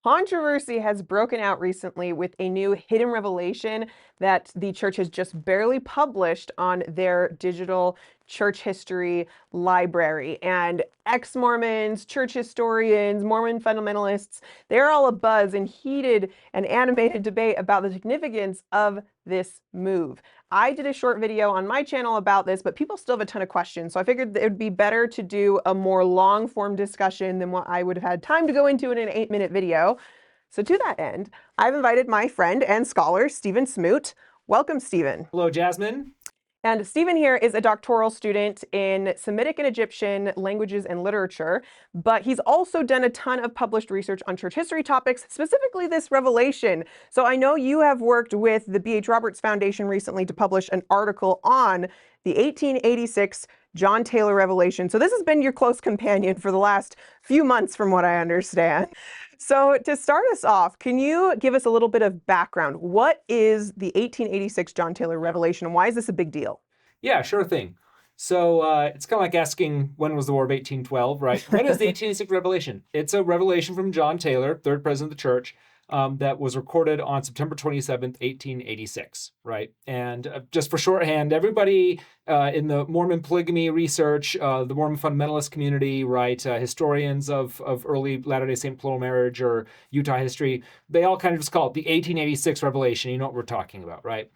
Controversy has broken out recently with a new hidden revelation that the church has just barely published on their digital church history library. And ex-Mormons, church historians, Mormon fundamentalists, they're all abuzz in heated and animated debate about the significance of this move. I did a short video on my channel about this, but people still have a ton of questions. So I figured it would be better to do a more long form discussion than what I would have had time to go into in an 8-minute video. So to that end, I've invited my friend and scholar, Stephen Smoot. Welcome, Stephen. Hello, Jasmine. And Stephen here is a doctoral student in Semitic and Egyptian languages and literature, but he's also done a ton of published research on church history topics, specifically this revelation. So I know you have worked with the B.H. Roberts Foundation recently to publish an article on the 1886 John Taylor revelation. So this has been your close companion for the last few months, from what I understand. So to start us off, can you give us a little bit of background? What is the 1886 John Taylor revelation, and why is this a big deal? Yeah, sure thing. So it's kind of like asking when was the War of 1812, right? When is the 1886 revelation? It's a revelation from John Taylor, third president of the church, that was recorded on September 27th, 1886, right? And just for shorthand, everybody in the Mormon polygamy research, the Mormon fundamentalist community, right, historians of early Latter-day Saint plural marriage or Utah history, they all kind of just call it the 1886 revelation. You know what we're talking about, right?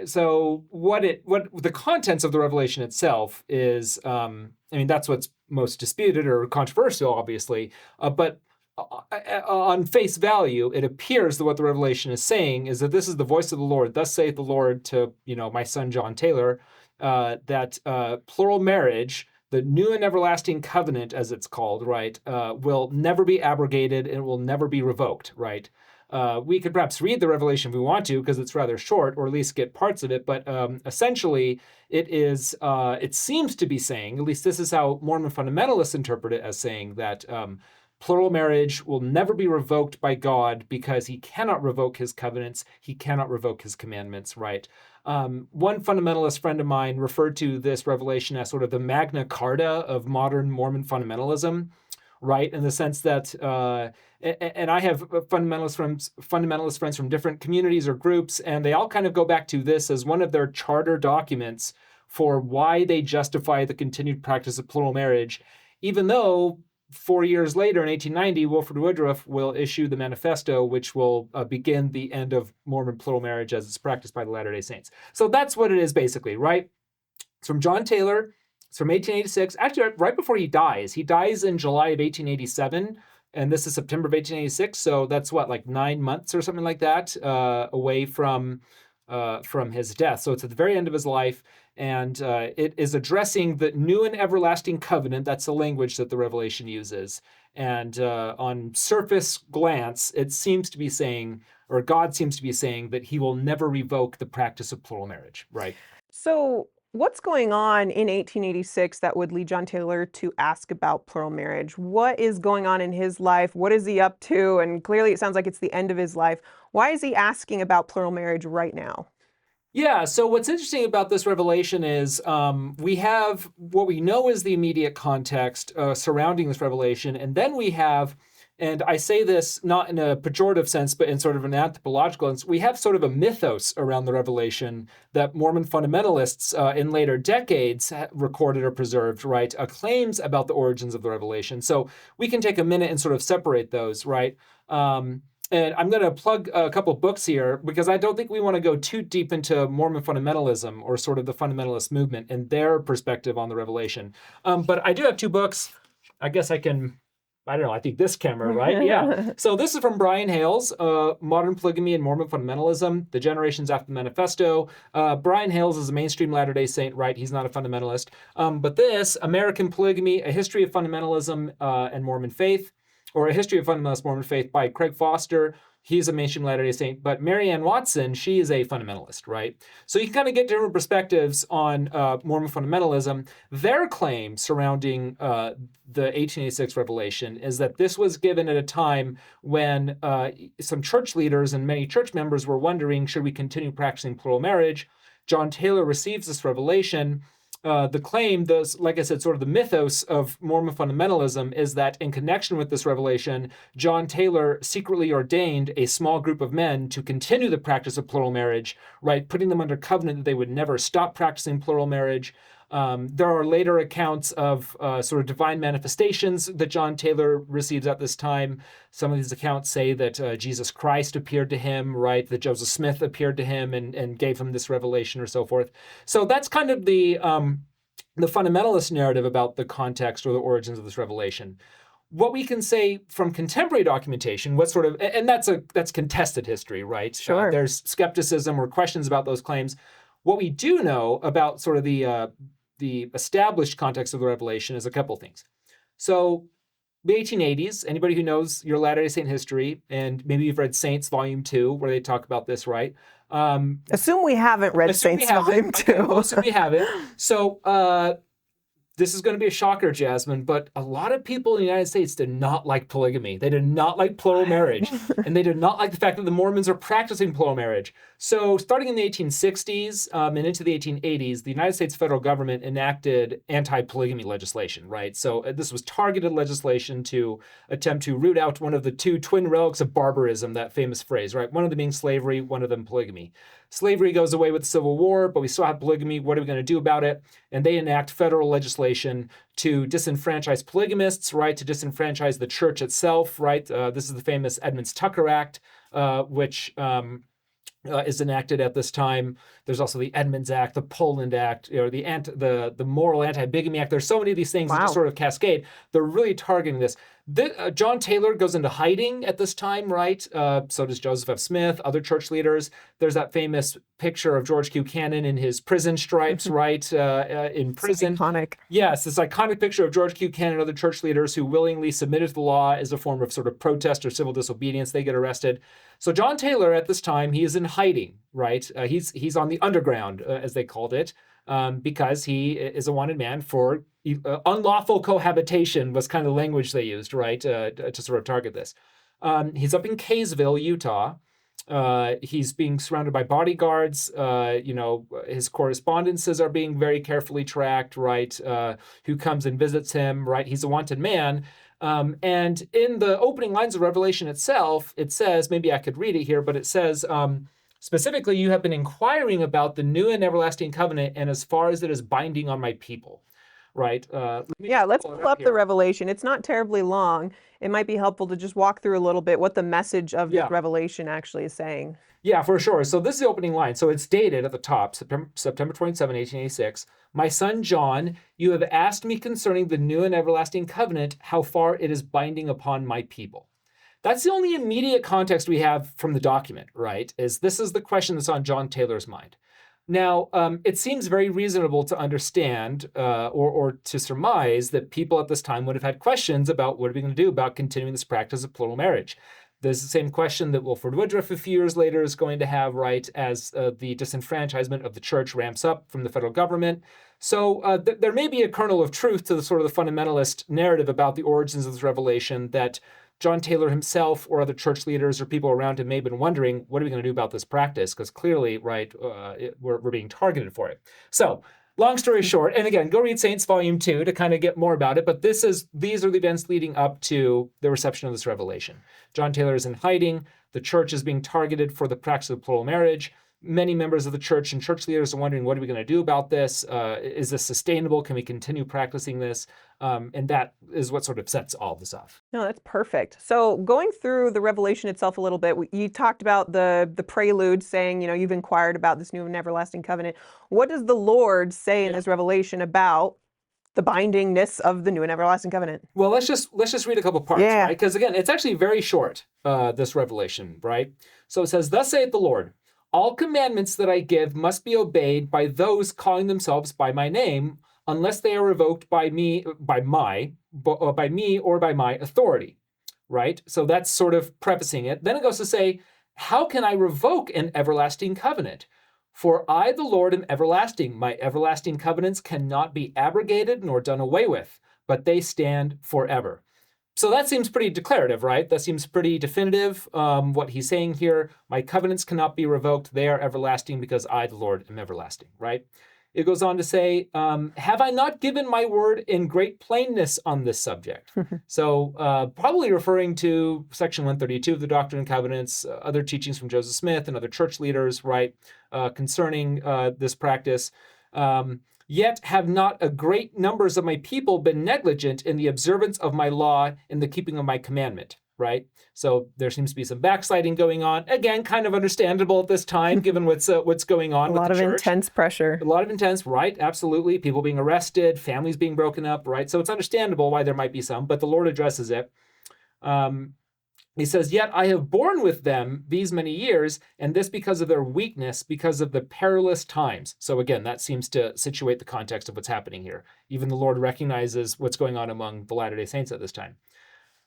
So what the contents of the revelation itself is, that's what's most disputed or controversial, obviously, but on face value, it appears that what the revelation is saying is that this is the voice of the Lord. Thus saith the Lord to, my son John Taylor, that plural marriage, the new and everlasting covenant, as it's called, right, will never be abrogated and will never be revoked, right? We could perhaps read the revelation if we want to, because it's rather short, or at least get parts of it. But essentially, it seems to be saying, at least this is how Mormon fundamentalists interpret it, as saying that plural marriage will never be revoked by God because he cannot revoke his covenants. He cannot revoke his commandments, right? One fundamentalist friend of mine referred to this revelation as sort of the Magna Carta of modern Mormon fundamentalism, right? In the sense that, and I have fundamentalist friends from different communities or groups, and they all kind of go back to this as one of their charter documents for why they justify the continued practice of plural marriage, even though 4 years later, in 1890, Wilford Woodruff will issue the manifesto, which will begin the end of Mormon plural marriage as it's practiced by the Latter-day Saints. So that's what it is, basically, right? It's from John Taylor. It's from 1886. Actually, right before he dies. He dies in July of 1887, and this is September of 1886. So that's like 9 months or something like that away from his death. So it's at the very end of his life. And it is addressing the new and everlasting covenant. That's the language that the revelation uses. And on surface glance, it seems to be saying, or God seems to be saying, that he will never revoke the practice of plural marriage, right? So what's going on in 1886 that would lead John Taylor to ask about plural marriage? What is going on in his life? What is he up to? And clearly it sounds like it's the end of his life. Why is he asking about plural marriage right now? Yeah, so what's interesting about this revelation is we have what we know is the immediate context surrounding this revelation, and then we have, and I say this not in a pejorative sense, but in sort of an anthropological sense, we have sort of a mythos around the revelation that Mormon fundamentalists in later decades recorded or preserved, right? Claims about the origins of the revelation. So we can take a minute and sort of separate those, right? And I'm going to plug a couple books here because I don't think we want to go too deep into Mormon fundamentalism or sort of the fundamentalist movement and their perspective on the revelation. But I do have two books. I guess I can, I don't know, I think this camera, right? Yeah. So this is from Brian Hales, Modern Polygamy and Mormon Fundamentalism, The Generations After the Manifesto. Brian Hales is a mainstream Latter-day Saint, right? He's not a fundamentalist. But this, American Polygamy, A History of Fundamentalism and Mormon Faith, or A History of Fundamentalist Mormon Faith by Craig Foster. He's a mainstream Latter-day Saint. But Marianne Watson, she is a fundamentalist, right? So you can kind of get different perspectives on Mormon fundamentalism. Their claim surrounding the 1886 revelation is that this was given at a time when some church leaders and many church members were wondering, should we continue practicing plural marriage? John Taylor receives this revelation. the claim, like I said, sort of the mythos of Mormon fundamentalism is that in connection with this revelation, John Taylor secretly ordained a small group of men to continue the practice of plural marriage, right, putting them under covenant that they would never stop practicing plural marriage. There are later accounts of sort of divine manifestations that John Taylor receives at this time. Some of these accounts say that Jesus Christ appeared to him, right? That Joseph Smith appeared to him and gave him this revelation or so forth. So that's kind of the fundamentalist narrative about the context or the origins of this revelation. What we can say from contemporary documentation, what sort of, and that's contested history, right? Sure. There's skepticism or questions about those claims. What we do know about sort of the established context of the revelation is a couple things. So the 1880s, anybody who knows your Latter-day Saint history, and maybe you've read Saints Volume 2, where they talk about this, right? Assume we haven't read Saints Volume 2. Okay, well, assume we haven't. So this is going to be a shocker, Jasmine, but a lot of people in the United States did not like polygamy. They did not like plural marriage, and they did not like the fact that the Mormons are practicing plural marriage. So starting in the 1860s and into the 1880s, the United States federal government enacted anti-polygamy legislation, right? So this was targeted legislation to attempt to root out one of the two twin relics of barbarism, that famous phrase, right? One of them being slavery, one of them polygamy. Slavery goes away with the Civil War, but we still have polygamy. What are we going to do about it? And they enact federal legislation to disenfranchise polygamists, right? To disenfranchise the church itself, right? This is the famous Edmunds Tucker Act, which is enacted at this time. There's also the Edmunds Act, the Poland Act, or the Moral Anti-Bigamy Act. There's so many of these things that just sort of cascade. They're really targeting this. John Taylor goes into hiding at this time, right? So does Joseph F. Smith, other church leaders. There's that famous picture of George Q. Cannon in his prison stripes, right? In prison. It's iconic. Yes, this iconic picture of George Q. Cannon and other church leaders who willingly submitted to the law as a form of sort of protest or civil disobedience. They get arrested. So John Taylor at this time, he is in hiding, right? He's on the underground, as they called it, because he is a wanted man for unlawful cohabitation was kind of the language they used, right, to sort of target this. He's up in Kaysville, Utah. He's being surrounded by bodyguards. His correspondences are being very carefully tracked, right? Who comes and visits him, right? He's a wanted man. And in the opening lines of Revelation itself, it says, maybe I could read it here, but it says, specifically, you have been inquiring about the new and everlasting covenant and as far as it is binding on my people, right? Let's pull up the Revelation. It's not terribly long. It might be helpful to just walk through a little bit what the message of this revelation actually is saying. Yeah, for sure. So this is the opening line. So it's dated at the top, September 27, 1886. My son John, you have asked me concerning the new and everlasting covenant, how far it is binding upon my people. That's the only immediate context we have from the document, right? This is the question that's on John Taylor's mind. Now, it seems very reasonable to understand or to surmise that people at this time would have had questions about what are we going to do about continuing this practice of plural marriage. There's the same question that Wilford Woodruff a few years later is going to have, right, as the disenfranchisement of the church ramps up from the federal government. So there may be a kernel of truth to the sort of the fundamentalist narrative about the origins of this revelation that John Taylor himself or other church leaders or people around him may have been wondering, what are we going to do about this practice? Because clearly, right, we're being targeted for it. So long story short, and again, go read Saints Volume 2 to kind of get more about it, but these are the events leading up to the reception of this revelation. John Taylor is in hiding. The church is being targeted for the practice of plural marriage. Many members of the church and church leaders are wondering, what are we going to do about this? Is this sustainable? Can we continue practicing this? And that is what sort of sets all of this off. No, that's perfect. So going through the revelation itself a little bit, you talked about the prelude saying, you've inquired about this new and everlasting covenant. What does the Lord say in this revelation about the bindingness of the new and everlasting covenant? Well, let's just read a couple parts, right? Because again, it's actually very short, this revelation, right? So it says, "Thus saith the Lord, all commandments that I give must be obeyed by those calling themselves by my name, unless they are revoked by me or by my authority," right? So that's sort of prefacing it. Then it goes to say, how can I revoke an everlasting covenant? For I, the Lord, am everlasting. My everlasting covenants cannot be abrogated nor done away with, but they stand forever. So that seems pretty declarative, right? That seems pretty definitive. What he's saying here, my covenants cannot be revoked. They are everlasting because I, the Lord, am everlasting, right? it goes on to say, have I not given my word in great plainness on this subject? So probably referring to section 132 of the Doctrine and Covenants, other teachings from Joseph Smith and other church leaders, right, concerning this practice. Yet have not a great numbers of my people been negligent in the observance of my law in the keeping of my commandment, right? So there seems to be some backsliding going on. Again, kind of understandable at this time, given what's going on A with lot the of church. intense pressure. A lot of intense, right? Absolutely. People being arrested, families being broken up, right? So it's understandable why there might be some, but the Lord addresses it. He says, yet I have borne with them these many years, and this because of their weakness, because of the perilous times. So again, that seems to situate the context of what's happening here. Even the Lord recognizes what's going on among the Latter-day Saints at this time.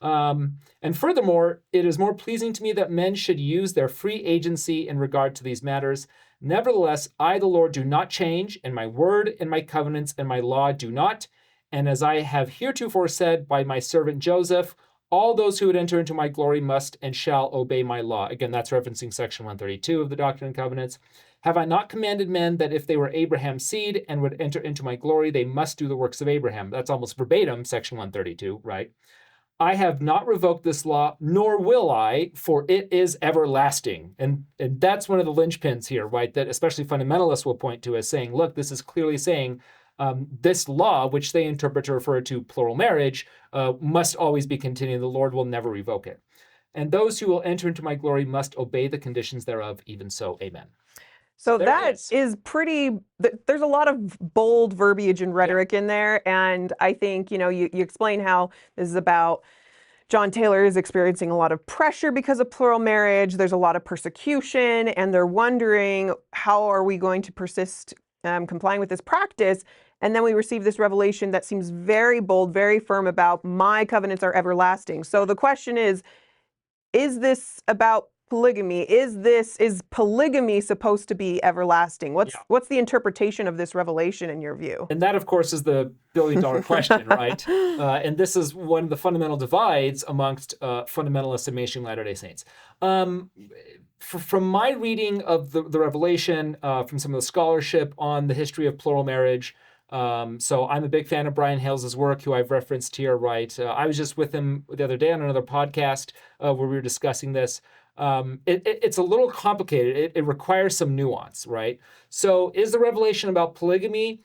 And furthermore, it is more pleasing to me that men should use their free agency in regard to these matters. Nevertheless, I, the Lord, do not change, and my word and my covenants and my law do not. And as I have heretofore said by my servant Joseph, all those who would enter into my glory must and shall obey my law. Again, that's referencing section 132 of the Doctrine and Covenants. Have I not commanded men that if they were Abraham's seed and would enter into my glory, they must do the works of Abraham? That's almost verbatim, section 132, right? I have not revoked this law, nor will I, for it is everlasting. And that's one of the linchpins here, right? That especially fundamentalists will point to as saying, look, this is clearly saying this law, which they interpret to refer to plural marriage, must always be continued. The Lord will never revoke it. And those who will enter into my glory must obey the conditions thereof, even so, amen. So that is pretty, there's a lot of bold verbiage and rhetoric in there. And I think, you explain how this is about John Taylor is experiencing a lot of pressure because of plural marriage. There's a lot of persecution, and they're wondering, how are we going to persist complying with this practice? And then we receive this revelation that seems very bold, very firm about my covenants are everlasting. So the question is this about polygamy? Is polygamy supposed to be everlasting? What's the interpretation of this revelation in your view? And that, of course, is the billion-dollar question, right? And this is one of the fundamental divides amongst fundamentalists and mainstream Latter-day Saints. From my reading of the revelation, from some of the scholarship on the history of plural marriage, so I'm a big fan of Brian Hales's work, who I've referenced here, right? I was just with him the other day on another podcast where we were discussing this. It's a little complicated. It requires some nuance, right? So is the revelation about polygamy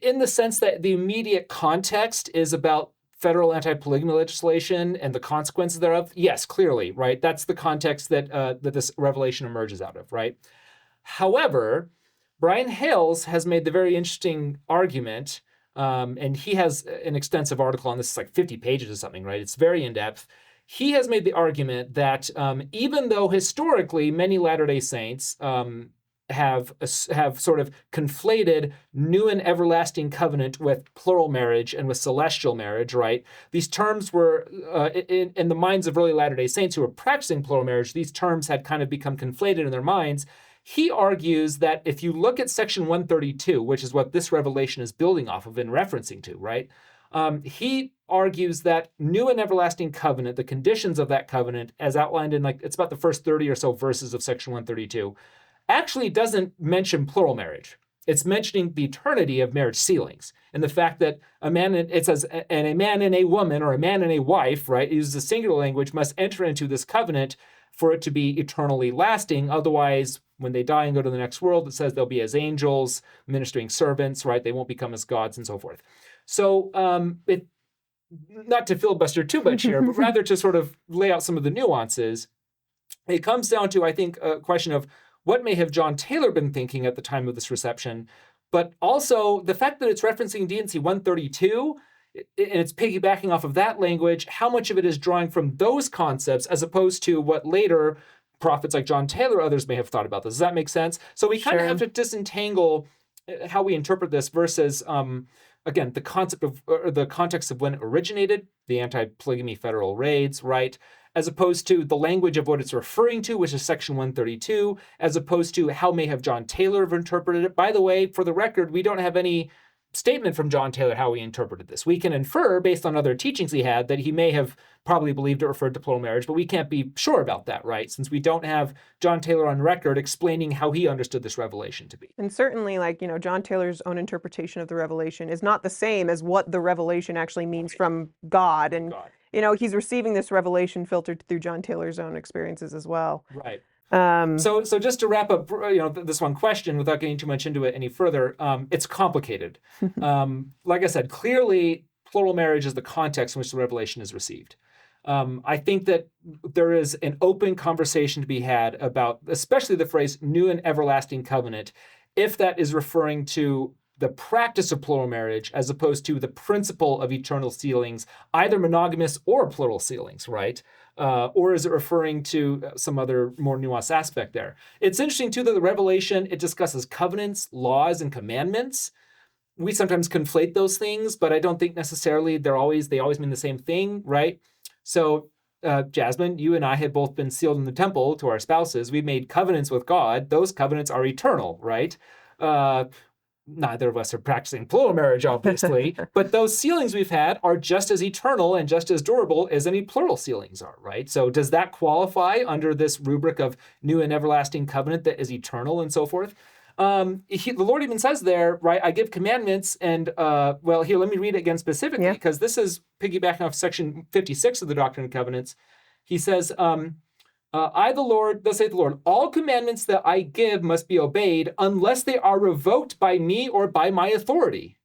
in the sense that the immediate context is about federal anti-polygamy legislation and the consequences thereof? Yes, clearly, right? That's the context that this revelation emerges out of, right? However, Brian Hales has made the very interesting argument, and he has an extensive article on this. It's like 50 pages or something, right? It's very in-depth. He has made the argument that even though historically many Latter-day Saints have sort of conflated new and everlasting covenant with plural marriage and with celestial marriage, right? These terms were, in the minds of early Latter-day Saints who were practicing plural marriage, these terms had kind of become conflated in their minds. He argues that if you look at section 132, which is what this revelation is building off of and referencing to, right? He argues that new and everlasting covenant, the conditions of that covenant, as outlined in it's about the first 30 or so verses of section 132, actually doesn't mention plural marriage. It's mentioning the eternity of marriage sealings and the fact that it says, and a man and a woman, or a man and a wife, right? It uses a singular language, must enter into this covenant for it to be eternally lasting. Otherwise, when they die and go to the next world, it says they'll be as angels, ministering servants, right? They won't become as gods and so forth. So not to filibuster too much here, but rather to sort of lay out some of the nuances, it comes down to, I think, a question of what may have John Taylor been thinking at the time of this reception, but also the fact that it's referencing D&C 132, and it's piggybacking off of that language, how much of it is drawing from those concepts as opposed to what later prophets like John Taylor or others may have thought about this. Does that make sense? So we kind of have to disentangle how we interpret this versus, again, the concept of, or the context of when it originated, the anti-polygamy federal raids, right? As opposed to the language of what it's referring to, which is section 132, as opposed to how may have John Taylor have interpreted it. By the way, for the record, we don't have any statement from John Taylor how he interpreted this. We can infer, based on other teachings he had, that he may have probably believed it referred to plural marriage, but we can't be sure about that, right? Since we don't have John Taylor on record explaining how he understood this revelation to be. And certainly, John Taylor's own interpretation of the revelation is not the same as what the revelation actually means from God. And, he's receiving this revelation filtered through John Taylor's own experiences as well. Right. So just to wrap up, this one question without getting too much into it any further, it's complicated. Like I said, clearly plural marriage is the context in which the revelation is received. I think that there is an open conversation to be had about, especially the phrase "new and everlasting covenant," if that is referring to the practice of plural marriage as opposed to the principle of eternal sealings, either monogamous or plural sealings, right? Or is it referring to some other more nuanced aspect there? It's interesting, too, that the Revelation, it discusses covenants, laws, and commandments. We sometimes conflate those things, but I don't think necessarily they always mean the same thing, right? So, Jasmine, you and I had both been sealed in the temple to our spouses. We made covenants with God. Those covenants are eternal, right? Neither of us are practicing plural marriage, obviously, but those sealings we've had are just as eternal and just as durable as any plural sealings are, right? So does that qualify under this rubric of new and everlasting covenant that is eternal and so forth? The Lord even says there, right, I give commandments and, here, let me read it again specifically, because this is piggybacking off section 56 of the Doctrine and Covenants. He says, I, the Lord, thus saith the Lord, all commandments that I give must be obeyed unless they are revoked by me or by my authority.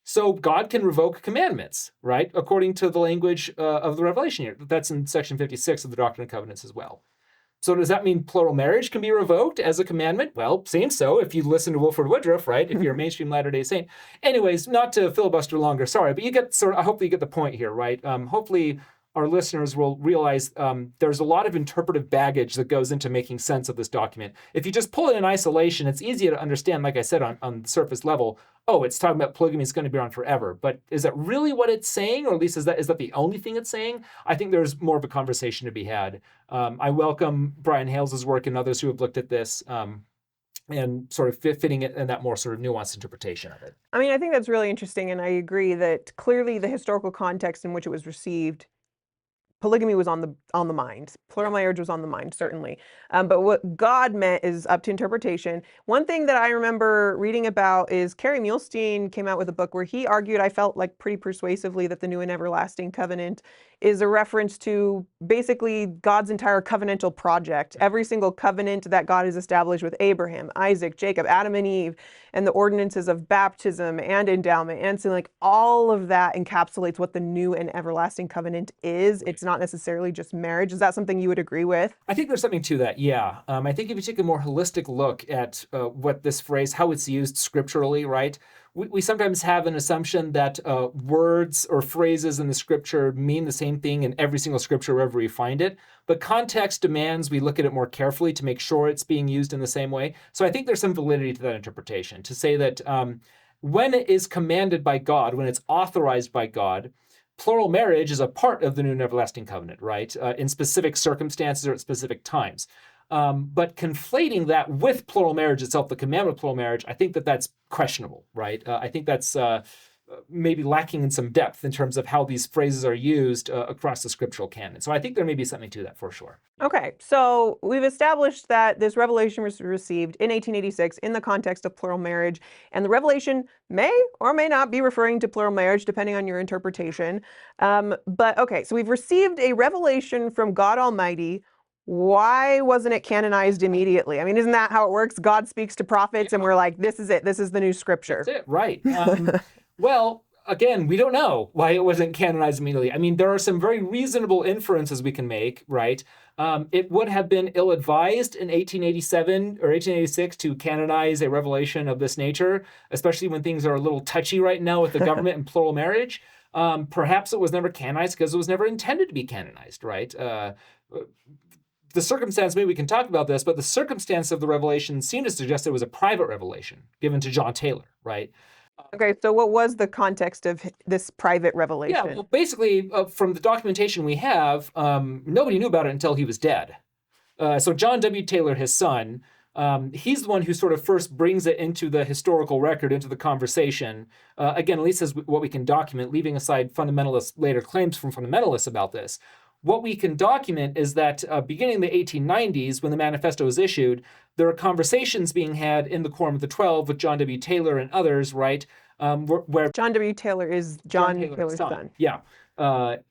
So God can revoke commandments, right? According to the language of the Revelation here. That's in section 56 of the Doctrine and Covenants as well. So does that mean plural marriage can be revoked as a commandment? Well, seems so if you listen to Wilford Woodruff, right? If you're a mainstream Latter-day Saint. Anyways, not to filibuster longer, sorry, but hopefully you get the point here, right? Hopefully our listeners will realize there's a lot of interpretive baggage that goes into making sense of this document. If you just pull it in isolation, it's easier to understand, like I said, on the surface level, it's talking about polygamy is going to be around forever. But is that really what it's saying? Or at least is that the only thing it's saying? I think there's more of a conversation to be had. I welcome Brian Hales's work and others who have looked at this and sort of fitting it in that more sort of nuanced interpretation of it. I mean, I think that's really interesting. And I agree that clearly the historical context in which it was received, polygamy was on the mind. Plural marriage was on the mind, certainly. But what God meant is up to interpretation. One thing that I remember reading about is Kerry Muhlestein came out with a book where he argued, I felt like pretty persuasively, that the new and everlasting covenant is a reference to basically God's entire covenantal project. Every single covenant that God has established with Abraham, Isaac, Jacob, Adam, and Eve, and the ordinances of baptism and endowment and so all of that encapsulates what the new and everlasting covenant is. It's not necessarily just marriage. Is that something you would agree with? I think there's something to that, yeah. I think if you take a more holistic look at what this phrase, how it's used scripturally, right? We sometimes have an assumption that words or phrases in the scripture mean the same thing in every single scripture wherever we find it. But context demands we look at it more carefully to make sure it's being used in the same way. So I think there's some validity to that interpretation, to say that when it is commanded by God, when it's authorized by God, plural marriage is a part of the new and everlasting covenant, right? In specific circumstances or at specific times. But conflating that with plural marriage itself, the commandment of plural marriage, I think that's questionable, right? I think that's maybe lacking in some depth in terms of how these phrases are used across the scriptural canon. So I think there may be something to that for sure. Okay, so we've established that this revelation was received in 1886 in the context of plural marriage, and the revelation may or may not be referring to plural marriage depending on your interpretation. But okay, so we've received a revelation from God Almighty. Why wasn't it canonized immediately? I mean, isn't that how it works? God speaks to prophets and we're like, this is it. This is the new scripture. That's it, right. Well, again, we don't know why it wasn't canonized immediately. I mean, there are some very reasonable inferences we can make, right? It would have been ill-advised in 1887 or 1886 to canonize a revelation of this nature, especially when things are a little touchy right now with the government and plural marriage. Perhaps it was never canonized because it was never intended to be canonized, right? The circumstance, maybe we can talk about this, but the circumstance of the revelation seemed to suggest it was a private revelation given to John Taylor, right? Okay, so what was the context of this private revelation? Yeah, well, basically, from the documentation we have, nobody knew about it until he was dead. So John W. Taylor, his son, He's the one who sort of first brings it into the historical record, into the conversation. Again, at least as what we can document, leaving aside fundamentalists' later claims from fundamentalists about this. What we can document is that beginning in the 1890s, when the manifesto was issued, there are conversations being had in the Quorum of the 12 with John W. Taylor and others, right? Where John W. Taylor is John Taylor's son. Yeah.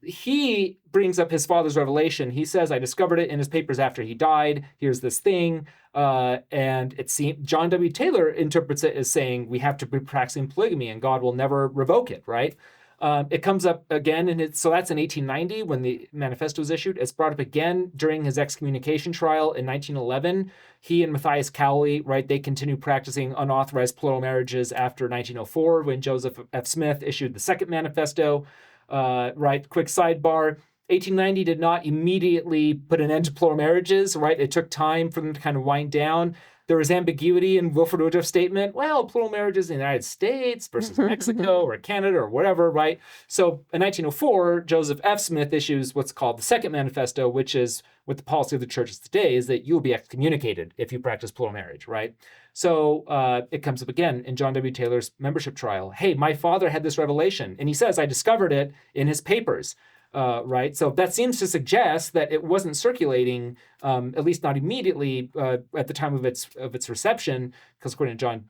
He brings up his father's revelation. He says, I discovered it in his papers after he died. Here's this thing. And it seems John W. Taylor interprets it as saying we have to be practicing polygamy and God will never revoke it, right? It comes up again, and so that's in 1890 when the manifesto was issued. It's brought up again during his excommunication trial in 1911. He and Matthias Cowley, right, they continue practicing unauthorized plural marriages after 1904 when Joseph F. Smith issued the second manifesto. Right, quick sidebar. 1890 did not immediately put an end to plural marriages, right? It took time for them to kind of wind down. There was ambiguity in Wilford Woodruff's statement. Well, plural marriages in the United States versus Mexico or Canada or whatever, right? So in 1904, Joseph F. Smith issues what's called the Second Manifesto, which is what the policy of the churches today is that you will be excommunicated if you practice plural marriage, right? So it comes up again in John W. Taylor's membership trial. Hey, my father had this revelation, and he says, I discovered it in his papers. Right, so that seems to suggest that it wasn't circulating, at least not immediately at the time of its reception, because according to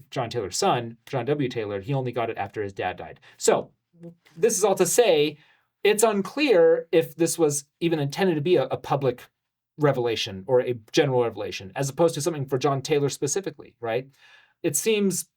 John Taylor's son, John W. Taylor, he only got it after his dad died. So this is all to say, it's unclear if this was even intended to be a public revelation or a general revelation, as opposed to something for John Taylor specifically, right? It seems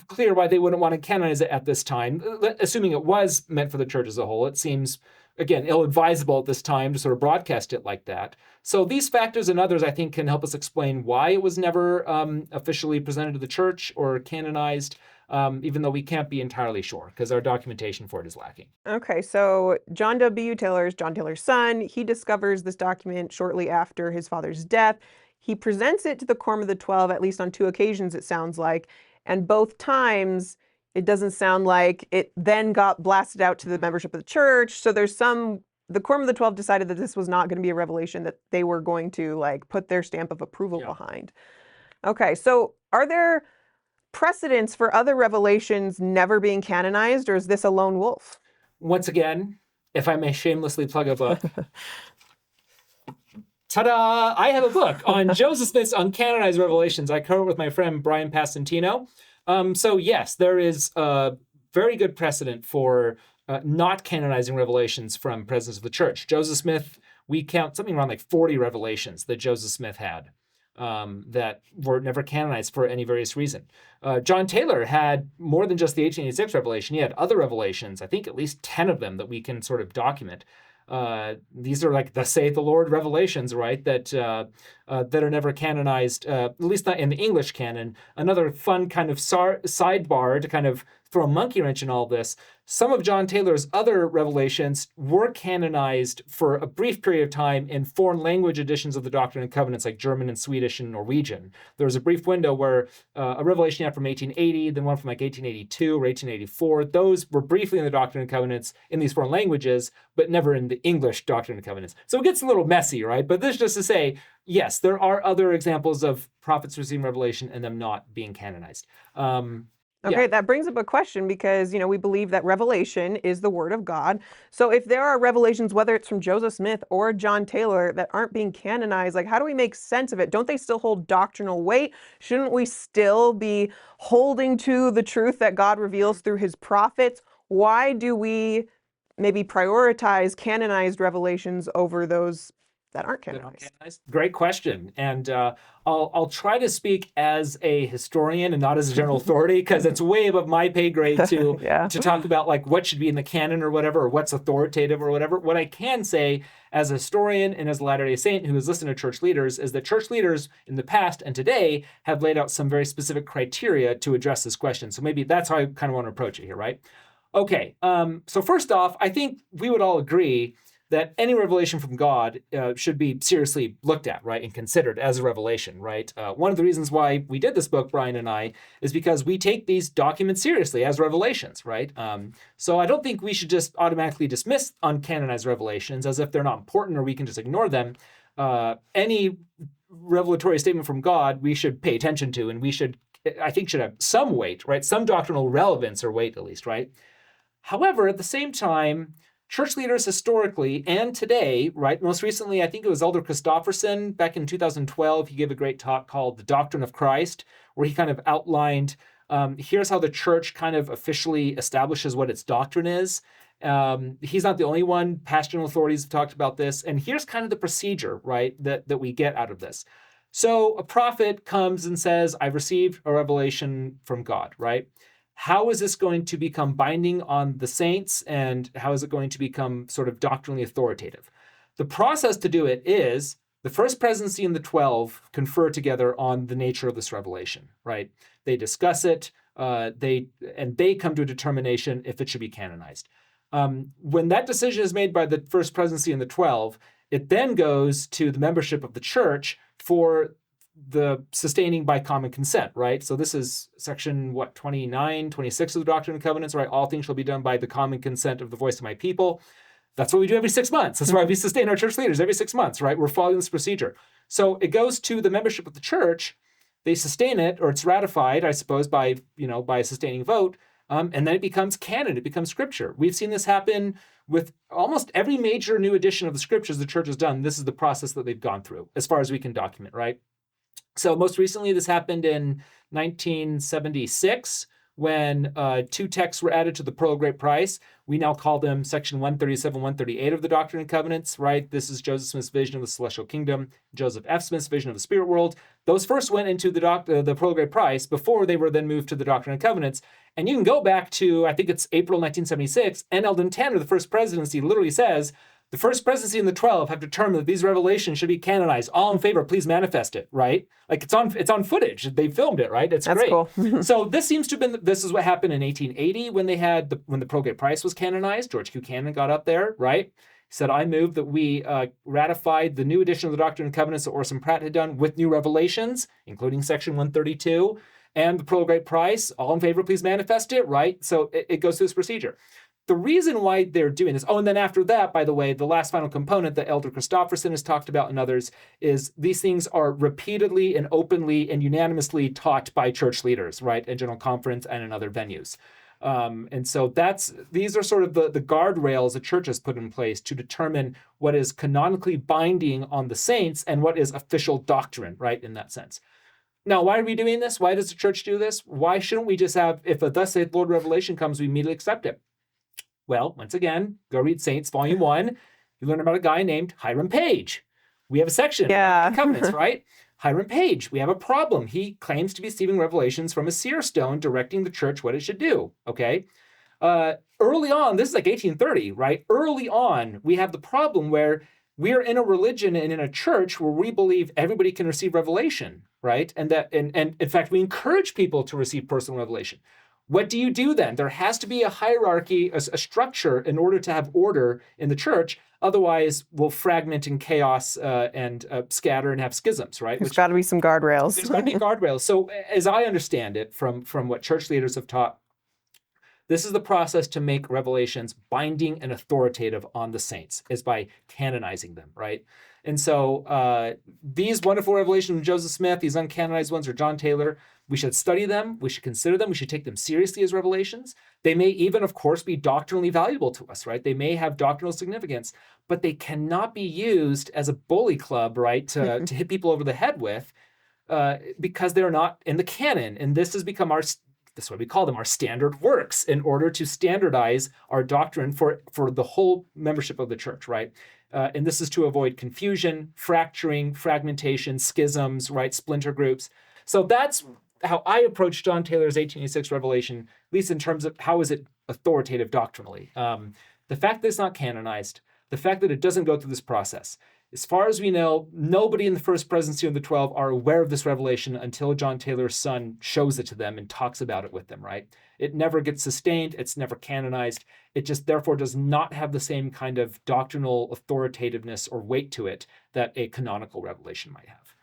clear why they wouldn't want to canonize it at this time, assuming it was meant for the church as a whole. It seems, again, ill-advisable at this time to sort of broadcast it like that. So these factors and others, I think, can help us explain why it was never officially presented to the church or canonized, even though we can't be entirely sure because our documentation for it is lacking. Okay, so John W. Taylor is John Taylor's son. He discovers this document shortly after his father's death. He presents it to the Quorum of the 12, at least on 2 occasions, it sounds like. And both times, it doesn't sound like it then got blasted out to the membership of the church. So the Quorum of the 12 decided that this was not going to be a revelation that they were going to like put their stamp of approval behind. Okay, so are there precedents for other revelations never being canonized, or is this a lone wolf? Once again, if I may shamelessly plug a book. Ta-da! I have a book on Joseph Smith's uncanonized revelations. I co-wrote with my friend Brian Passantino. So yes, there is a very good precedent for not canonizing revelations from presidents of the church. Joseph Smith, we count something around like 40 revelations that Joseph Smith had that were never canonized for any various reason. John Taylor had more than just the 1886 revelation. He had other revelations, I think at least 10 of them that we can sort of document. These are like the saith the Lord revelations, right? That are never canonized, at least not in the English canon. Another fun kind of sidebar to kind of throw a monkey wrench in all this. Some of John Taylor's other revelations were canonized for a brief period of time in foreign language editions of the Doctrine and Covenants, like German and Swedish and Norwegian. There was a brief window where a revelation he had from 1880, then one from like 1882 or 1884. Those were briefly in the Doctrine and Covenants in these foreign languages, but never in the English Doctrine and Covenants. So it gets a little messy, right? But this is just to say, yes, there are other examples of prophets receiving revelation and them not being canonized. Okay, that brings up a question because, we believe that revelation is the word of God. So if there are revelations, whether it's from Joseph Smith or John Taylor, that aren't being canonized, like how do we make sense of it? Don't they still hold doctrinal weight? Shouldn't we still be holding to the truth that God reveals through his prophets? Why do we maybe prioritize canonized revelations over those that aren't canonized? Great question. And I'll try to speak as a historian and not as a general authority, because it's way above my pay grade to talk about like what should be in the canon or whatever, or what's authoritative or whatever. What I can say as a historian and as a Latter-day Saint who has listened to church leaders is that church leaders in the past and today have laid out some very specific criteria to address this question. So maybe that's how I kind of want to approach it here, right? Okay, so first off, I think we would all agree that any revelation from God should be seriously looked at, right, and considered as a revelation, right? One of the reasons why we did this book, Brian and I, is because we take these documents seriously as revelations, right? So I don't think we should just automatically dismiss uncanonized revelations as if they're not important or we can just ignore them. any revelatory statement from God we should pay attention to, and I think should have some weight, right? Some doctrinal relevance or weight at least, right? However, at the same time, church leaders historically and today, right? Most recently, I think it was Elder Christofferson back in 2012. He gave a great talk called The Doctrine of Christ, where he kind of outlined here's how the church kind of officially establishes what its doctrine is. He's not the only one. Past general authorities have talked about this. And here's kind of the procedure, right, that we get out of this. So a prophet comes and says, I've received a revelation from God, right? How is this going to become binding on the saints, and how is it going to become sort of doctrinally authoritative? The process to do it is the First Presidency and the 12 confer together on the nature of this revelation, right? They discuss it, they come to a determination if it should be canonized. When that decision is made by the First Presidency and the 12, it then goes to the membership of the church for the sustaining by common consent, right? So this is section, 29, 26 of the Doctrine and Covenants, right? All things shall be done by the common consent of the voice of my people. That's what we do every 6 months. That's why we sustain our church leaders every 6 months, right? We're following this procedure. So it goes to the membership of the church. They sustain it, or it's ratified, I suppose, by a sustaining vote. And then it becomes canon. It becomes scripture. We've seen this happen with almost every major new edition of the scriptures the church has done. This is the process that they've gone through, as far as we can document, right? So most recently, this happened in 1976 when 2 texts were added to the Pearl of Great Price. We now call them section 137, 138 of the Doctrine and Covenants, right? This is Joseph Smith's vision of the celestial kingdom, Joseph F. Smith's vision of the spirit world. Those first went into the Pearl of Great Price before they were then moved to the Doctrine and Covenants. And you can go back to, I think it's April 1976, and Eldon Tanner, the First Presidency, literally says, the First Presidency and the 12 have determined that these revelations should be canonized. All in favor, please manifest it, right? Like it's on footage. They filmed it, right? That's great. Cool. So this seems to have been, this is what happened in 1880 when when the Pearl of Great Price was canonized. George Q. Cannon got up there, right? He said, I move that we ratified the new edition of the Doctrine and Covenants that Orson Pratt had done with new revelations, including section 132, and the Pearl of Great Price. All in favor, please manifest it, right? So it goes through this procedure. The reason why they're doing this, and then after that, by the way, the last final component that Elder Christofferson has talked about and others is these things are repeatedly and openly and unanimously taught by church leaders, right, in General Conference and in other venues. And so these are sort of the guardrails the church has put in place to determine what is canonically binding on the saints and what is official doctrine, right, in that sense. Now, why are we doing this? Why does the church do this? Why shouldn't we just have, if a thus saith Lord revelation comes, we immediately accept it? Well, once again, go read Saints, Volume 1. You learn about a guy named Hiram Page. We have a section on covenants, right? Hiram Page, we have a problem. He claims to be receiving revelations from a seer stone directing the church what it should do, okay? Early on, this is like 1830, right? Early on, we have the problem where we are in a religion and in a church where we believe everybody can receive revelation, right? And in fact, we encourage people to receive personal revelation. What do you do then? There has to be a hierarchy, a structure in order to have order in the church. Otherwise, we'll fragment in chaos and scatter and have schisms, right? There's got to be some guardrails. There's got to be guardrails. So as I understand it from what church leaders have taught, this is the process to make revelations binding and authoritative on the saints, is by canonizing them, right? And so these wonderful revelations of Joseph Smith, these uncanonized ones, or John Taylor, we should study them, we should consider them, we should take them seriously as revelations. They may even, of course, be doctrinally valuable to us, right? They may have doctrinal significance, but they cannot be used as a bully club, right, to hit people over the head with, because they're not in the canon. And this has become that's what we call them, our standard works, in order to standardize our doctrine for the whole membership of the church, right? And this is to avoid confusion, fracturing, fragmentation, schisms, right, splinter groups. So that's how I approach John Taylor's 1886 revelation, at least in terms of how is it authoritative doctrinally. The fact that it's not canonized, the fact that it doesn't go through this process. As far as we know, nobody in the First Presidency of the 12 are aware of this revelation until John Taylor's son shows it to them and talks about it with them, right? It never gets sustained. It's never canonized. It just therefore does not have the same kind of doctrinal authoritativeness or weight to it that a canonical revelation might have.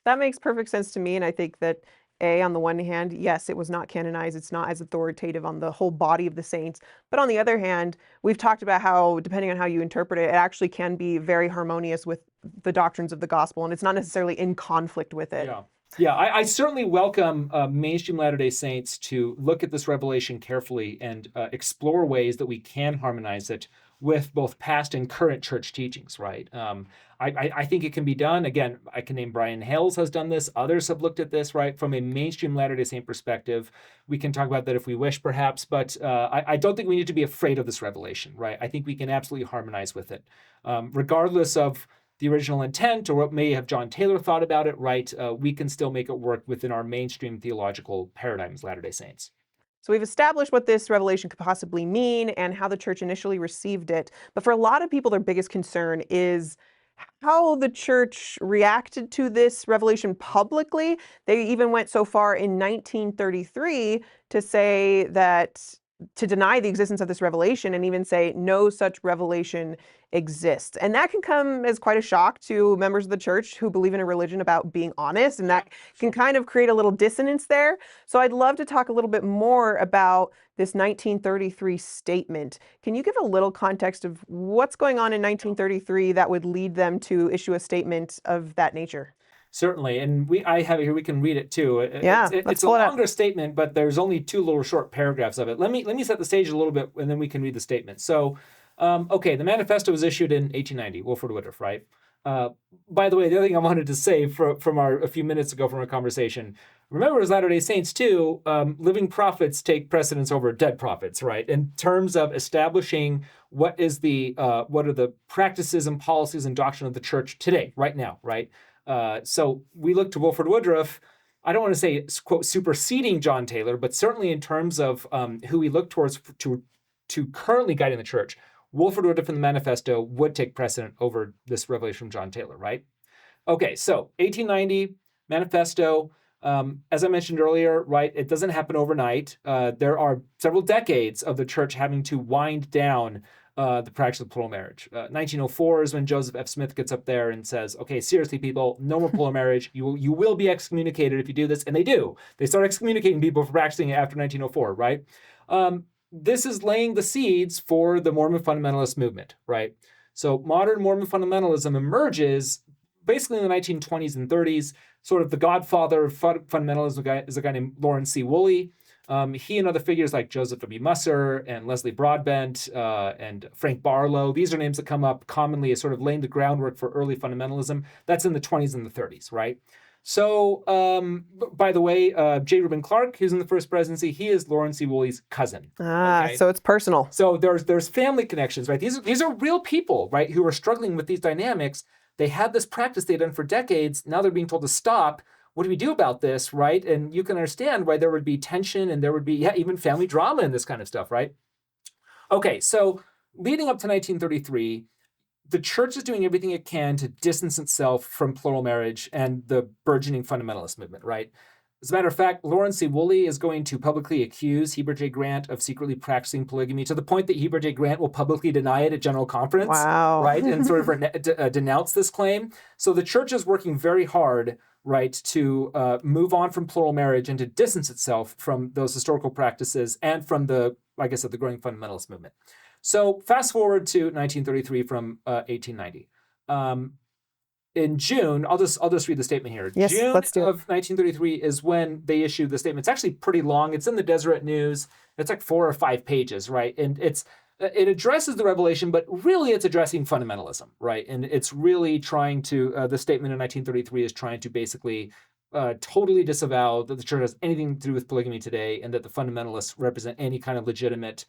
That makes perfect sense to me. And I think that On the one hand, yes, it was not canonized. It's not as authoritative on the whole body of the saints. But on the other hand, we've talked about how, depending on how you interpret it, it actually can be very harmonious with the doctrines of the gospel, and it's not necessarily in conflict with it. Yeah. Yeah, I certainly welcome mainstream Latter-day Saints to look at this revelation carefully and explore ways that we can harmonize it with both past and current church teachings, right? I think it can be done. Again, I can name Brian Hales has done this. Others have looked at this, right? From a mainstream Latter-day Saint perspective. We can talk about that if we wish, perhaps, but I don't think we need to be afraid of this revelation, right? I think we can absolutely harmonize with it, regardless of the original intent or what may have John Taylor thought about it, right? We can still make it work within our mainstream theological paradigms, Latter-day Saints. So we've established what this revelation could possibly mean and how the church initially received it. But for a lot of people, their biggest concern is how the church reacted to this revelation publicly. They even went so far in 1933 to say that to deny the existence of this revelation and even say no such revelation exists. And that can come as quite a shock to members of the church who believe in a religion about being honest, and that can kind of create a little dissonance there. So I'd love to talk a little bit more about this 1933 statement. Can you give a little context of what's going on in 1933 that would lead them to issue a statement of that nature? Certainly, and I have it here. We can read it too. Yeah, It's let's a pull it up. longer statement, but there's only two little short paragraphs of it. Let me set the stage a little bit, and then we can read the statement. So, okay, the manifesto was issued in 1890, Wilford Woodruff, right? By the way, the other thing I wanted to say from a few minutes ago from our conversation, remember as Latter-day Saints too, living prophets take precedence over dead prophets, right? In terms of establishing what are the practices and policies and doctrine of the church today, right now, right? So we look to Wilford Woodruff. I don't want to say, quote, superseding John Taylor, but certainly in terms of who we look towards to currently guiding the church. Wilford Woodruff in the manifesto would take precedent over this revelation from John Taylor, right? Okay, so 1890 manifesto. As I mentioned earlier, right, it doesn't happen overnight. There are several decades of the church having to wind down the practice of plural marriage. 1904 is when Joseph F. Smith gets up there and says, okay, seriously, people, no more plural marriage. You will be excommunicated if you do this. And they do. They start excommunicating people for practicing it after 1904, right? This is laying the seeds for the Mormon fundamentalist movement, right? So modern Mormon fundamentalism emerges basically in the 1920s and 30s. Sort of the godfather of fundamentalism is a guy named Lawrence C. Woolley. He and other figures like Joseph W. Musser and Leslie Broadbent and Frank Barlow, these are names that come up commonly as sort of laying the groundwork for early fundamentalism. That's in the 20s and the 30s, right? So, by the way, J. Reuben Clark, who's in the first presidency, he is Lawrence C. Woolley's cousin. Okay? So it's personal. So there's family connections, right? These are real people, right, who are struggling with these dynamics. They had this practice they'd done for decades. Now they're being told to stop. What do we do about this, right? And you can understand why there would be tension and there would be, even family drama and this kind of stuff, right? Okay, so leading up to 1933, the church is doing everything it can to distance itself from plural marriage and the burgeoning fundamentalist movement, right? As a matter of fact, Lawrence C. Woolley is going to publicly accuse Heber J. Grant of secretly practicing polygamy to the point that Heber J. Grant will publicly deny it at General Conference, right? And sort of denounce this claim. So the church is working very hard, right, to move on from plural marriage and to distance itself from those historical practices and from the, like I said, the growing fundamentalist movement. So fast forward to 1933 from 1890. In June, I'll just read the statement here. Yes, June let's do it. of 1933 is when they issue the statement. It's actually pretty long. It's in the Deseret News. It's like 4 or 5 pages, right? And it addresses the revelation, but really it's addressing fundamentalism, right? And it's really trying to, the statement in 1933 is trying to basically totally disavow that the church has anything to do with polygamy today and that the fundamentalists represent any kind of legitimate,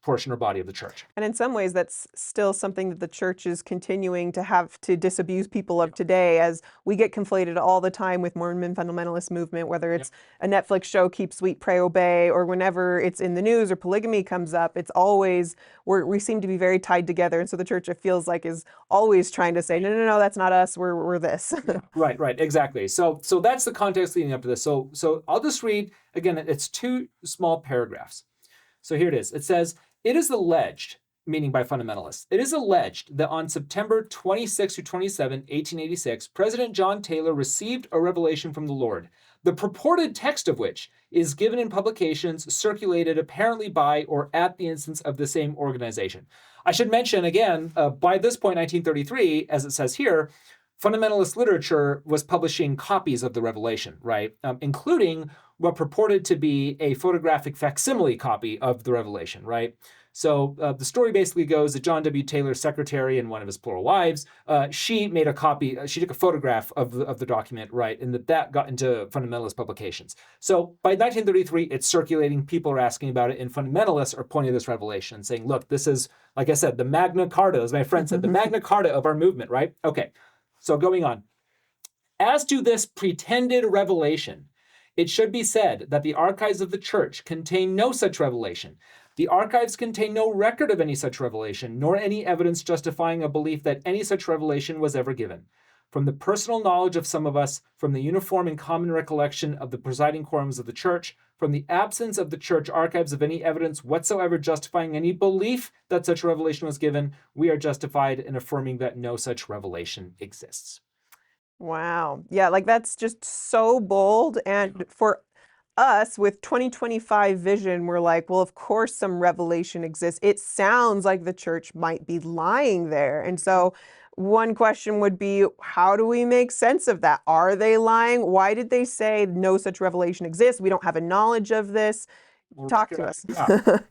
portion or body of the church. And in some ways, that's still something that the church is continuing to have to disabuse people of today, as we get conflated all the time with Mormon fundamentalist movement, whether it's a Netflix show, Keep Sweet, Pray, Obey, or whenever it's in the news or polygamy comes up, it's always, we seem to be very tied together. And so the church, it feels like, is always trying to say, no, that's not us, we're this. Right, exactly. So that's the context leading up to this. So I'll just read, again, it's 2 small paragraphs. So here it is. It says, it is alleged, meaning by fundamentalists, it is alleged that on September 26 to 27, 1886, President John Taylor received a revelation from the Lord the purported text of which is given in publications circulated apparently by or at the instance of the same organization. I should mention again, by this point, 1933, as it says here, fundamentalist literature was publishing copies of the Revelation, right? Including what purported to be a photographic facsimile copy of the Revelation, right? So the story basically goes that John W. Taylor's secretary and one of his plural wives, she made a copy, she took a photograph of the document, right? And that got into fundamentalist publications. So by 1933, it's circulating. People are asking about it, and fundamentalists are pointing to this revelation and saying, look, this is, like I said, the Magna Carta, as my friend said, the Magna Carta of our movement, right? Okay, so going on. As to this pretended revelation, it should be said that the archives of the church contain no such revelation. The archives contain no record of any such revelation, nor any evidence justifying a belief that any such revelation was ever given. From the personal knowledge of some of us, from the uniform and common recollection of the presiding quorums of the church, from the absence of the church archives of any evidence whatsoever justifying any belief that such revelation was given, we are justified in affirming that no such revelation exists. Wow. Yeah, like that's just so bold. And for us with 2025 vision, we're like, well, of course some revelation exists. It sounds like the church might be lying there. And so one question would be, how do we make sense of that? Are they lying? Why did they say no such revelation exists? We don't have a knowledge of this. Talk to us.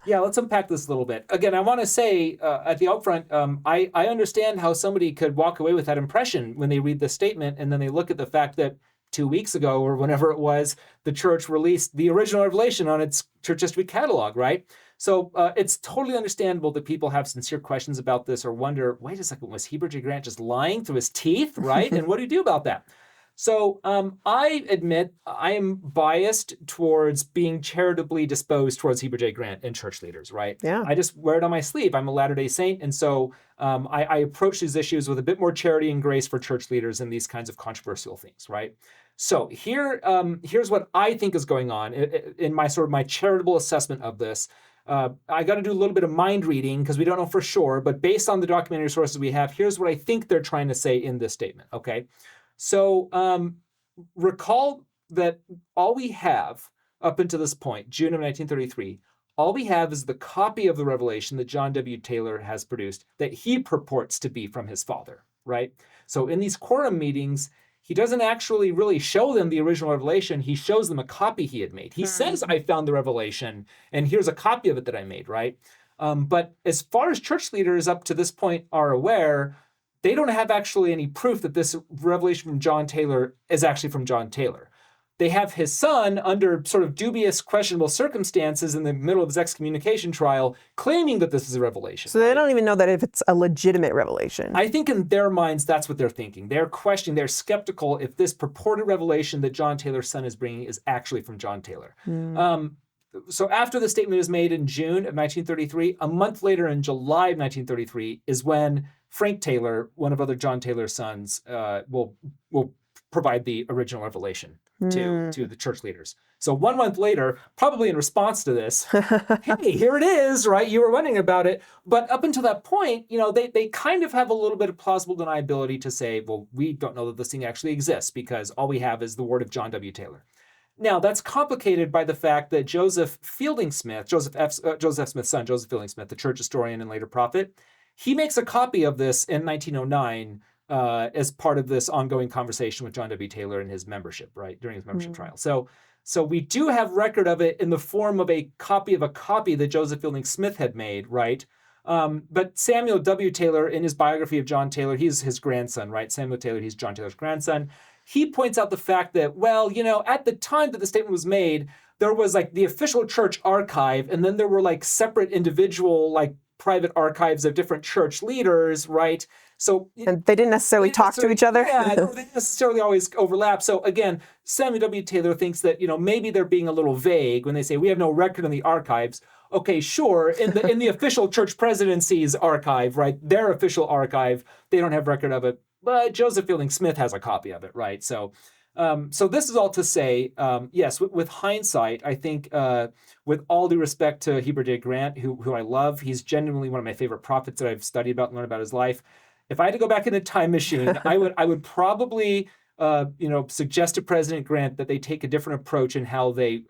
Yeah, let's unpack this a little bit. Again, I want to say at the upfront, I understand how somebody could walk away with that impression when they read this statement and then they look at the fact that 2 weeks ago or whenever it was, the church released the original revelation on its church history catalog, right? So it's totally understandable that people have sincere questions about this or wonder, wait a second, was Heber J. Grant just lying through his teeth, right? And what do you do about that? So I admit I am biased towards being charitably disposed towards Heber J. Grant and church leaders, right? Yeah. I just wear it on my sleeve. I'm a Latter-day Saint, and so I approach these issues with a bit more charity and grace for church leaders and these kinds of controversial things, right? So here's what I think is going on in my sort of my charitable assessment of this. I got to do a little bit of mind reading because we don't know for sure, but based on the documentary sources we have, here's what I think they're trying to say in this statement, okay? So recall that all we have up until this point, June of 1933, all we have is the copy of the revelation that John W. Taylor has produced that he purports to be from his father, right? So in these quorum meetings, he doesn't actually really show them the original revelation. He shows them a copy he had made. He says, I found the revelation, and here's a copy of it that I made, right? But as far as church leaders up to this point are aware, they don't have actually any proof that this revelation from John Taylor is actually from John Taylor. They have his son under sort of dubious, questionable circumstances in the middle of his excommunication trial, claiming that this is a revelation. So they don't even know that if it's a legitimate revelation. I think in their minds, that's what they're thinking. They're questioning, they're skeptical if this purported revelation that John Taylor's son is bringing is actually from John Taylor. So after the statement is made in June of 1933, a month later in July of 1933 is when Frank Taylor, one of other John Taylor's sons, will provide the original revelation to the church leaders. So 1 month later, probably in response to this, hey, here it is, right? You were wondering about it. But up until that point, they kind of have a little bit of plausible deniability to say, well, we don't know that this thing actually exists because all we have is the word of John W. Taylor. Now, that's complicated by the fact that Joseph Fielding Smith, Joseph F. Smith's son, Joseph Fielding Smith, the church historian and later prophet, he makes a copy of this in 1909 as part of this ongoing conversation with John W. Taylor and his membership, right, during his membership trial. So we do have record of it in the form of a copy that Joseph Fielding Smith had made, right? But Samuel W. Taylor, in his biography of John Taylor, he's his grandson, right? Samuel Taylor, he's John Taylor's grandson. He points out the fact that, well, at the time that the statement was made, there was like the official church archive, and then there were like separate individual, like private archives of different church leaders, right? So and they didn't necessarily talk to each other. Yeah, they didn't necessarily always overlap. So again, Samuel W. Taylor thinks that, maybe they're being a little vague when they say we have no record in the archives. Okay, sure, in the official church presidency's archive, right? Their official archive, they don't have record of it. But Joseph Fielding Smith has a copy of it, right? So this is all to say, yes, with hindsight, I think with all due respect to Heber J. Grant, who I love, he's genuinely one of my favorite prophets that I've studied about and learned about his life. If I had to go back in a time machine, I would probably suggest to President Grant that they take a different approach in how they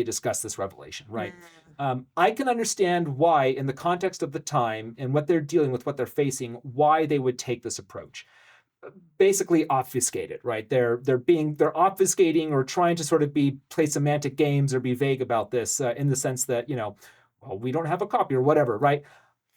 discuss this revelation, right? I can understand why, in the context of the time and what they're dealing with, what they're facing, why they would take this approach. Basically obfuscated, right? They're obfuscating or trying to sort of play semantic games or be vague about this in the sense that, well, we don't have a copy or whatever, right?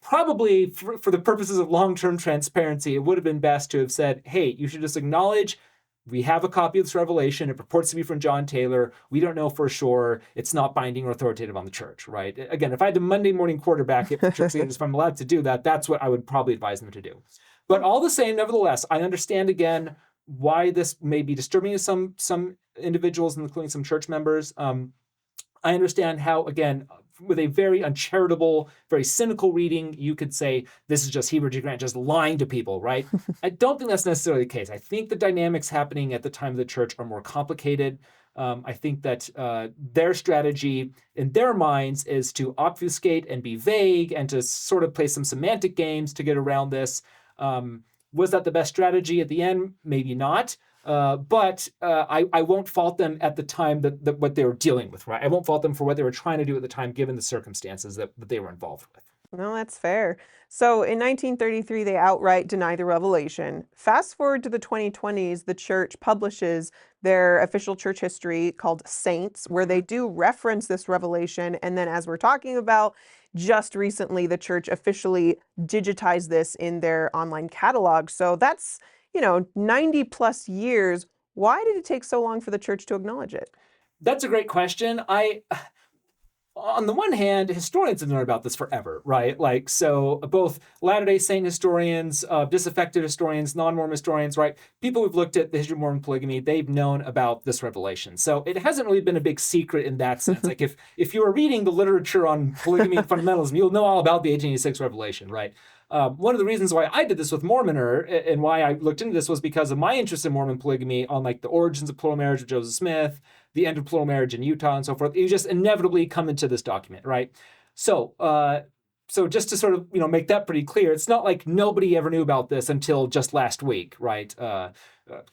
Probably for the purposes of long-term transparency, it would have been best to have said, hey, you should just acknowledge we have a copy of this revelation. It purports to be from John Taylor. We don't know for sure. It's not binding or authoritative on the church, right? Again, if I had to Monday morning quarterback it for church leaders, if I'm allowed to do that, that's what I would probably advise them to do. But all the same, nevertheless, I understand again why this may be disturbing to some individuals, including some church members. I understand how, again, with a very uncharitable, very cynical reading, you could say this is just Heber J. Grant just lying to people, right? I don't think that's necessarily the case. I think the dynamics happening at the time of the church are more complicated. I think that their strategy in their minds is to obfuscate and be vague and to sort of play some semantic games to get around this. Was that the best strategy at the end? Maybe not. But I won't fault them at the time that what they were dealing with, right? I won't fault them for what they were trying to do at the time, given the circumstances that they were involved with. No, that's fair. So in 1933, they outright deny the revelation. Fast forward to the 2020s, the church publishes their official church history called Saints, where they do reference this revelation. And then, as we're talking about, just recently, the church officially digitized this in their online catalog. So that's, 90 plus years. Why did it take so long for the church to acknowledge it? That's a great question. On the one hand, historians have known about this forever, right? Like, so both Latter-day Saint historians, disaffected historians, non-Mormon historians, right? People who've looked at the history of Mormon polygamy, they've known about this revelation. So it hasn't really been a big secret in that sense. Like if you were reading the literature on polygamy and fundamentalism, you'll know all about the 1886 revelation, right? One of the reasons why I did this with Mormonr and why I looked into this was because of my interest in Mormon polygamy on like the origins of plural marriage with Joseph Smith, the end of plural marriage in Utah and so forth. You just inevitably come into this document, right? So just to sort of, make that pretty clear, it's not like nobody ever knew about this until just last week, right?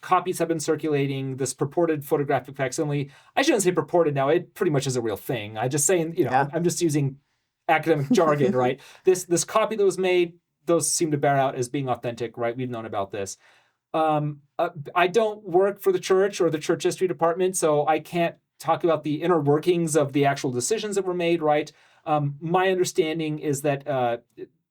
Copies have been circulating, this purported photographic facsimile. I shouldn't say purported now, it pretty much is a real thing. I just saying, Yeah. I'm just using academic jargon, right? This copy that was made, those seem to bear out as being authentic, right? We've known about this. I don't work for the church or the church history department, so I can't talk about the inner workings of the actual decisions that were made, right? My understanding is that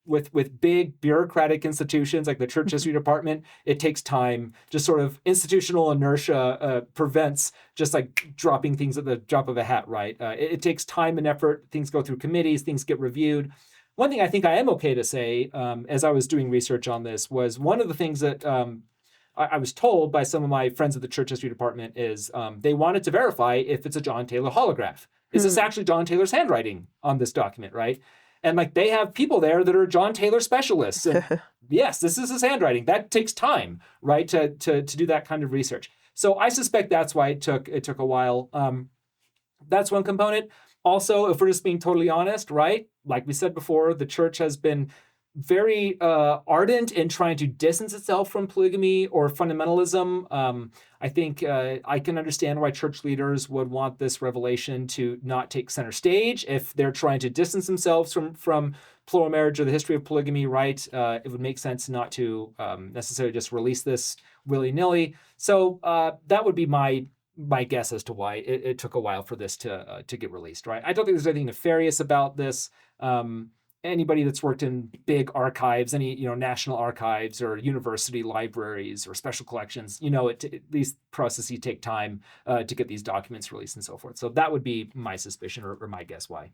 with big bureaucratic institutions like the church history department, it takes time. Just sort of institutional inertia prevents just like dropping things at the drop of a hat, right? It takes time and effort. Things go through committees, things get reviewed. One thing I think I am okay to say, as I was doing research on this, was one of the things that I was told by some of my friends at the church history department is they wanted to verify if it's a John Taylor holograph. Is this actually John Taylor's handwriting on this document, right? And like they have people there that are John Taylor specialists. And yes, this is his handwriting. That takes time, right, to do that kind of research. So I suspect that's why it took a while. That's one component. Also, if we're just being totally honest, right? Like we said before, the church has been very ardent in trying to distance itself from polygamy or fundamentalism. I think I can understand why church leaders would want this revelation to not take center stage if they're trying to distance themselves from plural marriage or the history of polygamy, right? It would make sense not to necessarily just release this willy-nilly. So that would be my guess as to why it took a while for this to get released, right? I don't think there's anything nefarious about this. Anybody that's worked in big archives, any national archives or university libraries or special collections, these processes take time to get these documents released and so forth. So that would be my suspicion or my guess why.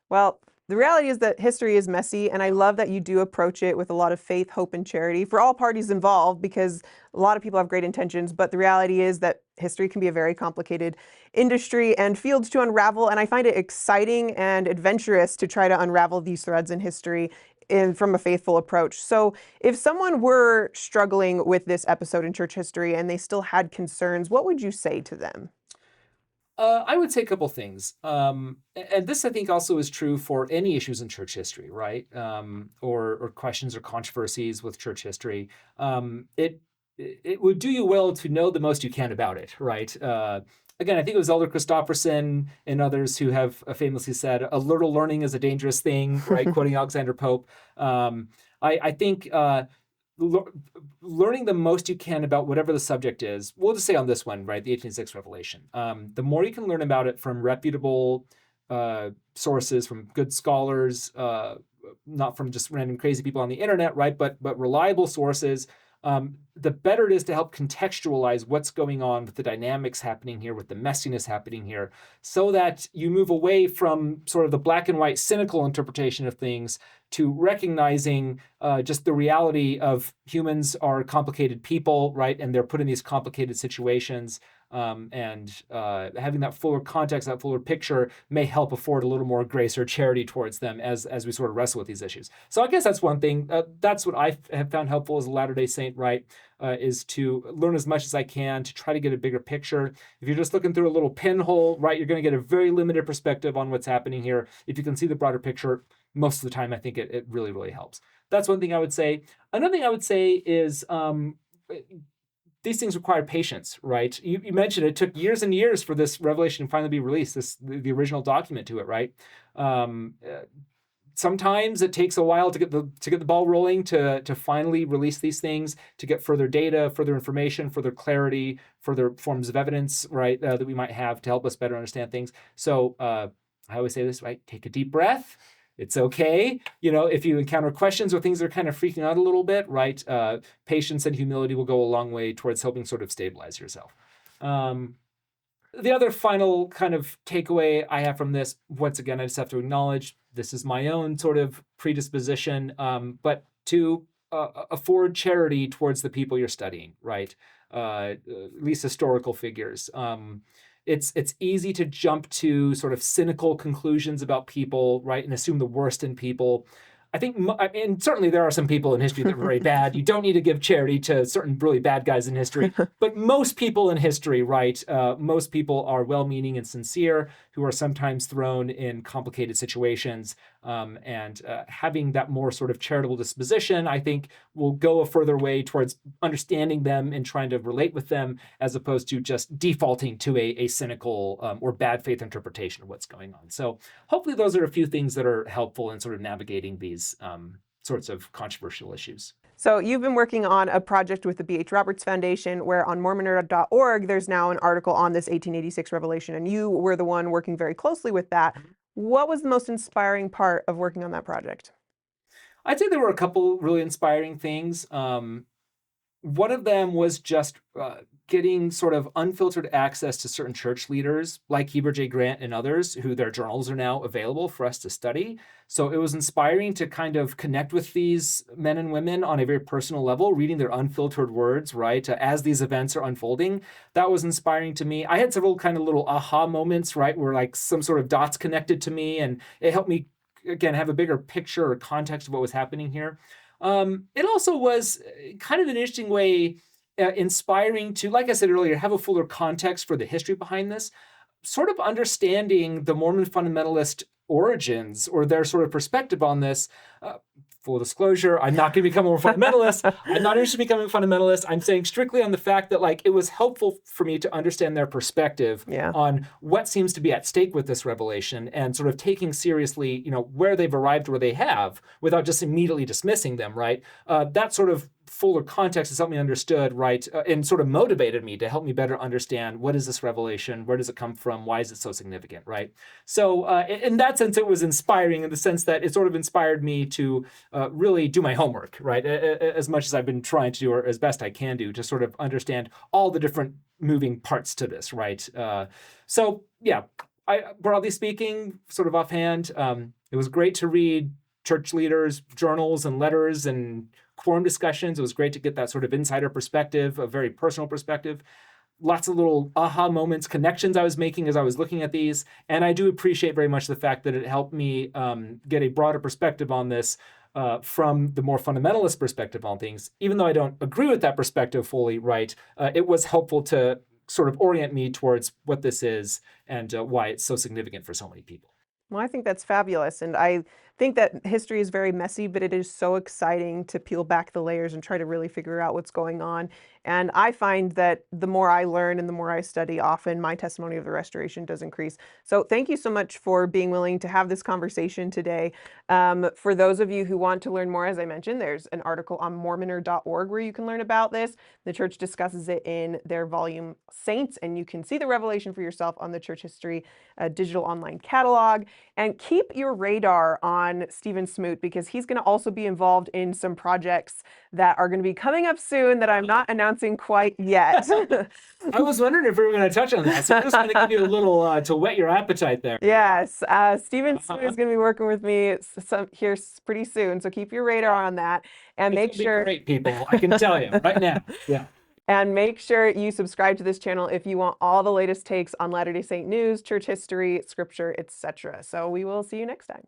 Well, the reality is that history is messy, and I love that you do approach it with a lot of faith, hope, and charity for all parties involved, because a lot of people have great intentions, but the reality is that history can be a very complicated industry and field to unravel, and I find it exciting and adventurous to try to unravel these threads in history from a faithful approach. So if someone were struggling with this episode in church history and they still had concerns, what would you say to them? I would say a couple things. And this, I think, also is true for any issues in church history, right? Or questions or controversies with church history. it would do you well to know the most you can about it, right? Again, I think it was Elder Christopherson and others who have famously said, "A little learning is a dangerous thing," right? Quoting Alexander Pope. I think learning the most you can about whatever the subject is. We'll just say on this one, right? The 1806 Revelation. The more you can learn about it from reputable sources, from good scholars, not from just random crazy people on the internet, right? But reliable sources. The better it is to help contextualize what's going on with the dynamics happening here, with the messiness happening here, so that you move away from sort of the black and white cynical interpretation of things to recognizing just the reality of humans are complicated people, right? And they're put in these complicated situations. And having that fuller context, that fuller picture may help afford a little more grace or charity towards them as we sort of wrestle with these issues. So I guess that's one thing. That's what I have found helpful as a Latter-day Saint, right? Is to learn as much as I can to try to get a bigger picture. If you're just looking through a little pinhole, right, you're going to get a very limited perspective on what's happening here. If you can see the broader picture, most of the time, I think it really, really helps. That's one thing I would say. Another thing I would say is these things require patience, right? You mentioned it took years and years for this revelation to finally be released, the original document to it, right? Sometimes it takes a while to get the ball rolling to finally release these things, to get further data, further information, further clarity, further forms of evidence, right, that we might have to help us better understand things. So I always say this, right? Take a deep breath. It's okay. If you encounter questions or things that are kind of freaking out a little bit, right? Patience and humility will go a long way towards helping sort of stabilize yourself. The other final kind of takeaway I have from this, once again, I just have to acknowledge this is my own sort of predisposition, but to afford charity towards the people you're studying, right? At least historical figures. It's easy to jump to sort of cynical conclusions about people, right, and assume the worst in people. I think, and certainly there are some people in history that were very bad. You don't need to give charity to certain really bad guys in history. But most people in history, right, most people are well-meaning and sincere, who are sometimes thrown in complicated situations. And having that more sort of charitable disposition, I think, will go a further way towards understanding them and trying to relate with them, as opposed to just defaulting to a cynical or bad faith interpretation of what's going on. So hopefully those are a few things that are helpful in sort of navigating these sorts of controversial issues. So you've been working on a project with the B.H. Roberts Foundation, where on Mormonr.org, there's now an article on this 1886 revelation, and you were the one working very closely with that. What was the most inspiring part of working on that project? I'd say there were a couple really inspiring things. One of them was just getting sort of unfiltered access to certain church leaders like Heber J. Grant and others, who their journals are now available for us to study. So it was inspiring to kind of connect with these men and women on a very personal level, reading their unfiltered words, right, as these events are unfolding. That was inspiring to me. I had several kind of little aha moments, right, where like some sort of dots connected to me, and it helped me, again, have a bigger picture or context of what was happening here. It also was kind of an interesting way, inspiring to, like I said earlier, have a fuller context for the history behind this, sort of understanding the Mormon fundamentalist origins or their sort of perspective on this. Full disclosure, I'm not going to become a fundamentalist. I'm not interested in becoming a fundamentalist. I'm saying strictly on the fact that like it was helpful for me to understand their perspective on what seems to be at stake with this revelation, and sort of taking seriously, where they've arrived, where they have, without just immediately dismissing them, right? That sort of fuller context has helped me understood, right, and sort of motivated me to help me better understand what is this revelation, where does it come from, why is it so significant, right? So in that sense, it was inspiring in the sense that it sort of inspired me to really do my homework, right, as much as I've been trying to do, or as best I can do, to sort of understand all the different moving parts to this, right? So yeah, broadly speaking, sort of offhand, it was great to read church leaders' journals and letters and quorum discussions. It was great to get that sort of insider perspective, a very personal perspective. Lots of little aha moments, connections I was making as I was looking at these. And I do appreciate very much the fact that it helped me get a broader perspective on this from the more fundamentalist perspective on things. Even though I don't agree with that perspective fully, right, it was helpful to sort of orient me towards what this is and why it's so significant for so many people. Well, I think that's fabulous. And I think that history is very messy, but it is so exciting to peel back the layers and try to really figure out what's going on. And I find that the more I learn and the more I study, often my testimony of the restoration does increase. So thank you so much for being willing to have this conversation today. For those of you who want to learn more, as I mentioned, there's an article on Mormonr.org where you can learn about this. The church discusses it in their volume Saints, and you can see the revelation for yourself on the Church History digital online catalog. And keep your radar on Stephen Smoot, because he's going to also be involved in some projects that are going to be coming up soon that I'm not announcing quite yet. I was wondering if we were going to touch on that, so I'm just going to give you a little to whet your appetite there. Yes, Stephen Smoot is going to be working with me here pretty soon, so keep your radar on that, and make sure. Great, people, I can tell you right now. Yeah. And make sure you subscribe to this channel if you want all the latest takes on Latter-day Saint news, church history, scripture, etc. So we will see you next time.